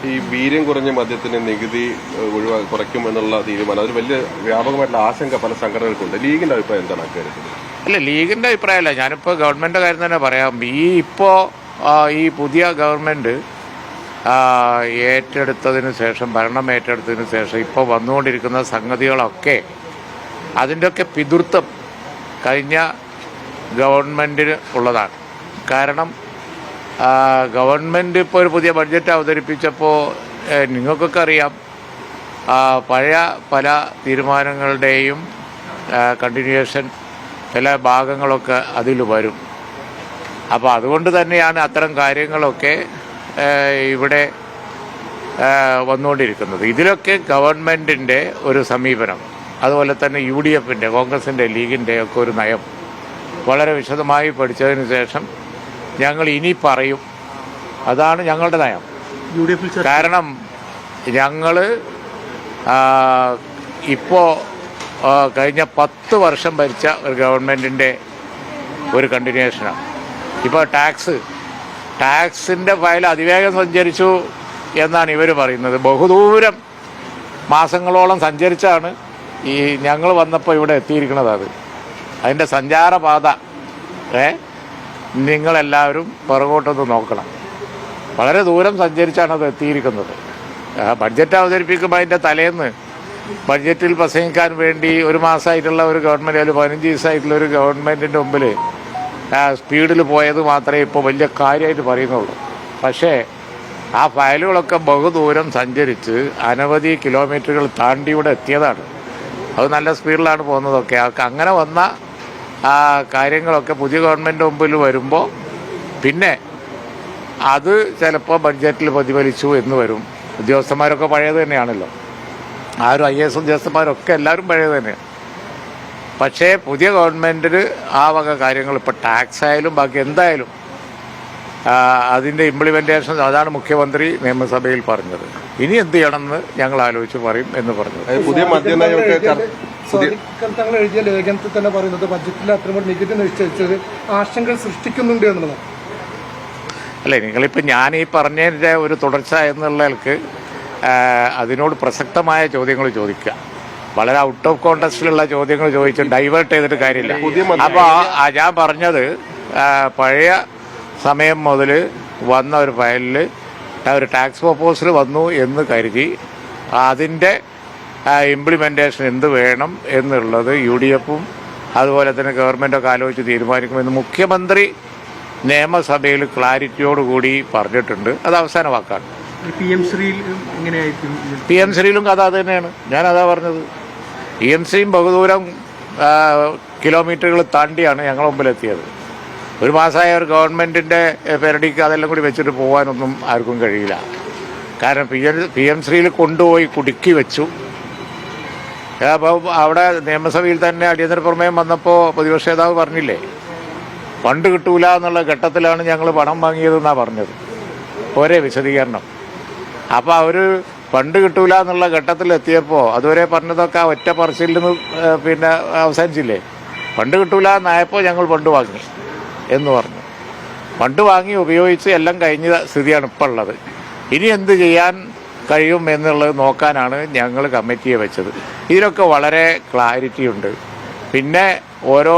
ഈ വീര്യം കുറഞ്ഞ മദ്യത്തിന് നികുതി കുറയ്ക്കും എന്നുള്ള തീരുമാനം അതൊരു വലിയ വ്യാപകമായിട്ടുള്ള ആശങ്ക പല സംഘടനകൾക്കുണ്ട്. ലീഗിന്റെ അഭിപ്രായം എന്താണ് അക്കാര്യത്തിൽ? അല്ല, ലീഗിന്റെ അഭിപ്രായമല്ല, ഞാനിപ്പോൾ ഗവൺമെൻറ് കാര്യം തന്നെ പറയാം. ഈ പുതിയ ഗവൺമെൻറ് ഏറ്റെടുത്തതിന് ശേഷം, ഭരണം ഏറ്റെടുത്തതിന് ശേഷം ഇപ്പോൾ വന്നുകൊണ്ടിരിക്കുന്ന സംഗതികളൊക്കെ അതിൻ്റെയൊക്കെ പിതൃത്വം കഴിഞ്ഞ ഗവൺമെൻറ്റിന് ഉള്ളതാണ്. കാരണം ഗവൺമെൻറ് ഇപ്പോൾ ഒരു പുതിയ ബഡ്ജറ്റ് അവതരിപ്പിച്ചപ്പോൾ നിങ്ങൾക്കൊക്കെ അറിയാം, പഴയ പല തീരുമാനങ്ങളുടെയും കണ്ടിന്യൂവേഷൻ ചില ഭാഗങ്ങളൊക്കെ അതിൽ വരും. അപ്പോൾ അതുകൊണ്ട് തന്നെയാണ് അത്തരം കാര്യങ്ങളൊക്കെ ഇവിടെ വന്നുകൊണ്ടിരിക്കുന്നത്. ഇതിലൊക്കെ ഗവൺമെൻറ്റിൻ്റെ ഒരു സമീപനം, അതുപോലെ തന്നെ UDF-ൻ്റെ, കോൺഗ്രസിൻ്റെ, ലീഗിൻ്റെ ഒക്കെ ഒരു നയം വളരെ വിശദമായി പഠിച്ചതിന് ശേഷം ഞങ്ങൾ ഇനി പറയും. അതാണ് ഞങ്ങളുടെ നയം. കാരണം ഞങ്ങൾ ഇപ്പോൾ കഴിഞ്ഞ 10 വർഷം ഭരിച്ച ഒരു ഗവൺമെൻറ്റിൻ്റെ ഒരു കണ്ടിന്യൂവേഷനാണ്. ഇപ്പോൾ ടാക്സിൻ്റെ ഫയൽ അതിവേഗം സഞ്ചരിച്ചു എന്നാണ് ഇവർ പറയുന്നത്. ബഹുദൂരം മാസങ്ങളോളം സഞ്ചരിച്ചാണ് ഈ ഞങ്ങൾ വന്നപ്പോൾ ഇവിടെ എത്തിയിരിക്കുന്നത്. അതിൻ്റെ സഞ്ചാരപാത നിങ്ങളെല്ലാവരും പുറകോട്ടൊന്ന് നോക്കണം. വളരെ ദൂരം സഞ്ചരിച്ചാണ് അത് എത്തിയിരിക്കുന്നത്. ബഡ്ജറ്റ് അവതരിപ്പിക്കുമ്പോൾ അതിൻ്റെ തലേന്ന് ബഡ്ജറ്റിൽ പ്രസംഗിക്കാൻ വേണ്ടി ഒരു മാസമായിട്ടുള്ള ഒരു ഗവൺമെൻറ്, അല്ലെങ്കിൽ 15 ദിവസമായിട്ടുള്ള ഒരു ഗവൺമെൻറ്റിൻ്റെ മുമ്പിൽ സ്പീഡിൽ പോയത് മാത്രമേ ഇപ്പോൾ വലിയ കാര്യമായിട്ട് പറയുന്നുള്ളൂ. പക്ഷേ ആ ഫയലുകളൊക്കെ ബഹുദൂരം സഞ്ചരിച്ച് അനവധി കിലോമീറ്ററുകൾ താണ്ടി ഇവിടെ എത്തിയതാണ്. അത് നല്ല സ്പീഡിലാണ് പോകുന്നതൊക്കെ. അങ്ങനെ വന്ന കാര്യങ്ങളൊക്കെ പുതിയ ഗവൺമെൻറ് മുമ്പിൽ വരുമ്പോൾ പിന്നെ അത് ചിലപ്പോൾ ബഡ്ജറ്റിൽ പ്രതിഫലിച്ചു എന്ന് വരും. ഉദ്യോഗസ്ഥന്മാരൊക്കെ പഴയത് തന്നെയാണല്ലോ, ആരും IAS ഉദ്യോഗസ്ഥന്മാരൊക്കെ എല്ലാവരും പഴയത് തന്നെയാണ്. പക്ഷേ പുതിയ ഗവൺമെൻറ്റിൽ ആ വക കാര്യങ്ങൾ ഇപ്പോൾ ടാക്സ് ആയാലും ബാക്കി എന്തായാലും അതിൻ്റെ ഇംപ്ലിമെൻറ്റേഷൻ, അതാണ് മുഖ്യമന്ത്രി നിയമസഭയിൽ പറഞ്ഞത്. ഇനി എന്ത് ചെയ്യണമെന്ന് ഞങ്ങൾ ആലോചിച്ച് പറയും എന്ന് പറഞ്ഞത്. പുതിയ തങ്ങൾ എഴുതിയ ലേഖനത്തിൽ തന്നെ പറയുന്നത് ബഡ്ജറ്റിൽ അത്രയും നികുതി നിശ്ചയിച്ചത് ആശങ്ക സൃഷ്ടിക്കുന്നുണ്ട് എന്നുള്ളതാണ്. അല്ലേ, നിങ്ങളിപ്പോൾ ഞാൻ ഈ പറഞ്ഞതിൻ്റെ ഒരു തുടർച്ച എന്നുള്ളവർക്ക് അതിനോട് പ്രസക്തമായ ചോദ്യങ്ങൾ ചോദിക്കുക. വളരെ ഔട്ട് ഓഫ് കോണ്ടക്സ്റ്റിലുള്ള ചോദ്യങ്ങൾ ചോദിച്ച് ഡൈവേർട്ട് ചെയ്തിട്ട് കാര്യമില്ല. അപ്പോൾ ഞാൻ പറഞ്ഞത് പഴയ സമയം മുതൽ വന്ന ഒരു ഫയലിൽ ഒരു ടാക്സ് പ്രൊപ്പോസൽ വന്നു എന്ന് കരുതി അതിൻ്റെ ഇംപ്ലിമെൻറ്റേഷൻ എന്ത് വേണം എന്നുള്ളത് UDF-ഉം അതുപോലെ തന്നെ ഗവൺമെൻറ്റൊക്കെ ആലോചിച്ച് തീരുമാനിക്കുമെന്ന് മുഖ്യമന്ത്രി നിയമസഭയിൽ ക്ലാരിറ്റിയോടുകൂടി പറഞ്ഞിട്ടുണ്ട്. അത് അവസാന വാക്കാണ്. PM ശ്രീയിലും കഥ അത് തന്നെയാണ്. ഞാനതാ പറഞ്ഞത്. PM ശ്രീയും ബഹുദൂരം കിലോമീറ്ററുകൾ താണ്ടിയാണ് ഞങ്ങളുടെ മുമ്പിലെത്തിയത്. ഒരു മാസമായ ഒരു ഗവൺമെൻറ്റിൻ്റെ പെരടിക്ക് അതെല്ലാം കൂടി വെച്ചിട്ട് പോകാനൊന്നും ആർക്കും കഴിയില്ല. കാരണം PM ശ്രീയിൽ കൊണ്ടുപോയി കുടുക്കി വെച്ചു. അപ്പോൾ അവിടെ നിയമസഭയിൽ തന്നെ അടിയന്തര പ്രമേയം വന്നപ്പോൾ പ്രതിപക്ഷ നേതാവ് പറഞ്ഞില്ലേ, ഫണ്ട് കിട്ടൂല എന്നുള്ള ഘട്ടത്തിലാണ് ഞങ്ങൾ പണം വാങ്ങിയതെന്നാണ് പറഞ്ഞത്. ഒരേ വിശദീകരണം. അപ്പോൾ അവർ ഫണ്ട് കിട്ടൂല എന്നുള്ള ഘട്ടത്തിലെത്തിയപ്പോൾ അതുവരെ പറഞ്ഞതൊക്കെ ഒറ്റ പറച്ചിൽ നിന്ന് പിന്നെ അവസാനിച്ചില്ലേ. ഫണ്ട് കിട്ടൂല എന്നായപ്പോൾ ഞങ്ങൾ ഫണ്ട് വാങ്ങി എന്ന് പറഞ്ഞു. ഫണ്ട് വാങ്ങി ഉപയോഗിച്ച് എല്ലാം കഴിഞ്ഞ സ്ഥിതിയാണ് ഇപ്പോൾ ഉള്ളത്. ഇനി എന്ത് ചെയ്യാൻ കഴിയും എന്നുള്ളത് നോക്കാനാണ് ഞങ്ങൾ കമ്മിറ്റിയെ വെച്ചത്. ഇതിലൊക്കെ വളരെ ക്ലാരിറ്റി ഉണ്ട്. പിന്നെ ഓരോ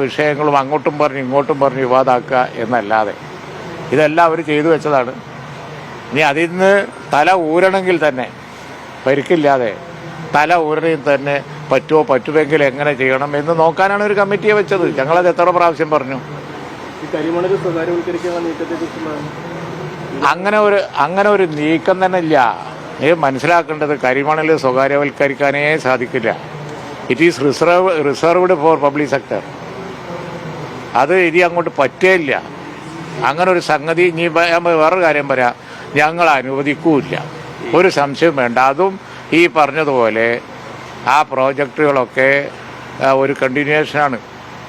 വിഷയങ്ങളും അങ്ങോട്ടും പറഞ്ഞ് ഇങ്ങോട്ടും പറഞ്ഞ് വിവാദമാക്കുക എന്നല്ലാതെ ഇതെല്ലാം അവർ ചെയ്തു വെച്ചതാണ്. ഇനി അതിൽ നിന്ന് തല ഊരണമെങ്കിൽ തന്നെ, പരിക്കില്ലാതെ തല ഊരണമെങ്കിൽ തന്നെ പറ്റുമെങ്കിൽ എങ്ങനെ ചെയ്യണം എന്ന് നോക്കാനാണ് ഒരു കമ്മിറ്റിയെ വെച്ചത്. ഞങ്ങളത് എത്ര പ്രാവശ്യം പറഞ്ഞു. അങ്ങനെ ഒരു നീക്കം തന്നെ ഇല്ല. മനസ്സിലാക്കേണ്ടത് കരിമണൽ സ്വകാര്യവൽക്കരിക്കാനേ സാധിക്കില്ല. It is reserved for public sector. അത് ഇനി അങ്ങോട്ട് പറ്റേയില്ല. അങ്ങനെ ഒരു സംഗതി ഇനി വേറൊരു കാര്യം പറയാം, ഞങ്ങൾ അനുവദിക്കൂല്ല, ഒരു സംശയം വേണ്ട. അതും ഈ പറഞ്ഞതുപോലെ ആ പ്രോജക്റ്റുകളൊക്കെ ഒരു കണ്ടിന്യൂവേഷനാണ്.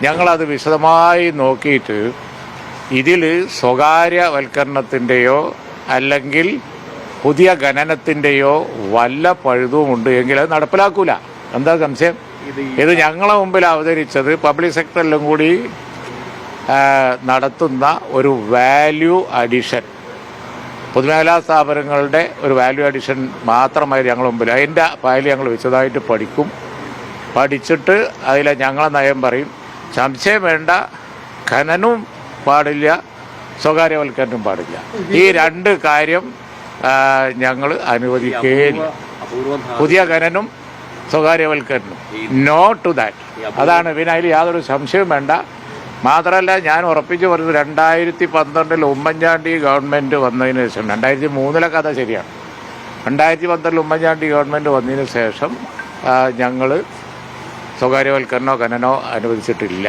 ഞങ്ങളത് വിശദമായി നോക്കിയിട്ട് ഇതിൽ സ്വകാര്യവൽക്കരണത്തിൻ്റെയോ അല്ലെങ്കിൽ പുതിയ ഖനനത്തിൻ്റെയോ വല്ല പഴുതുമുണ്ട് എങ്കിൽ അത് നടപ്പിലാക്കൂല. എന്താ സംശയം? ഇത് ഞങ്ങളെ മുമ്പിൽ അവതരിച്ചത് പബ്ലിക് സെക്ടറിലും കൂടി നടത്തുന്ന ഒരു വാല്യൂ അഡീഷൻ പൊതുമേഖലാ സ്ഥാപനങ്ങളുടെ ഒരു വാല്യൂ അഡീഷൻ മാത്രമായി ഞങ്ങൾ മുമ്പിൽ അതിൻ്റെ ഫയൽ ഞങ്ങൾ വിശദമായിട്ട് പഠിച്ചിട്ട് അതിലെ ഞങ്ങളെ നയം പറയും. സംശയം വേണ്ട, ഖനനവും പാടില്ല, സ്വകാര്യവൽക്കരണവും പാടില്ല. ഈ രണ്ട് കാര്യം ഞങ്ങൾ അനുവദിക്കുകയില്ല. പുതിയ ഖനനം, സ്വകാര്യവൽക്കരണം, നോ ടു ദാറ്റ്. അതാണ്. പിന്നെ അതിൽ യാതൊരു സംശയവും വേണ്ട. മാത്രമല്ല, ഞാൻ ഉറപ്പിച്ച് പറഞ്ഞു, 2012 ഉമ്മൻചാണ്ടി ഗവൺമെൻറ് വന്നതിന് ശേഷം, 2003 കഥ ശരിയാണ്, 2012 ഉമ്മൻചാണ്ടി ഗവൺമെൻറ് വന്നതിന് ശേഷം ഞങ്ങൾ സ്വകാര്യവൽക്കരണമോ ഖനനോ അനുവദിച്ചിട്ടില്ല.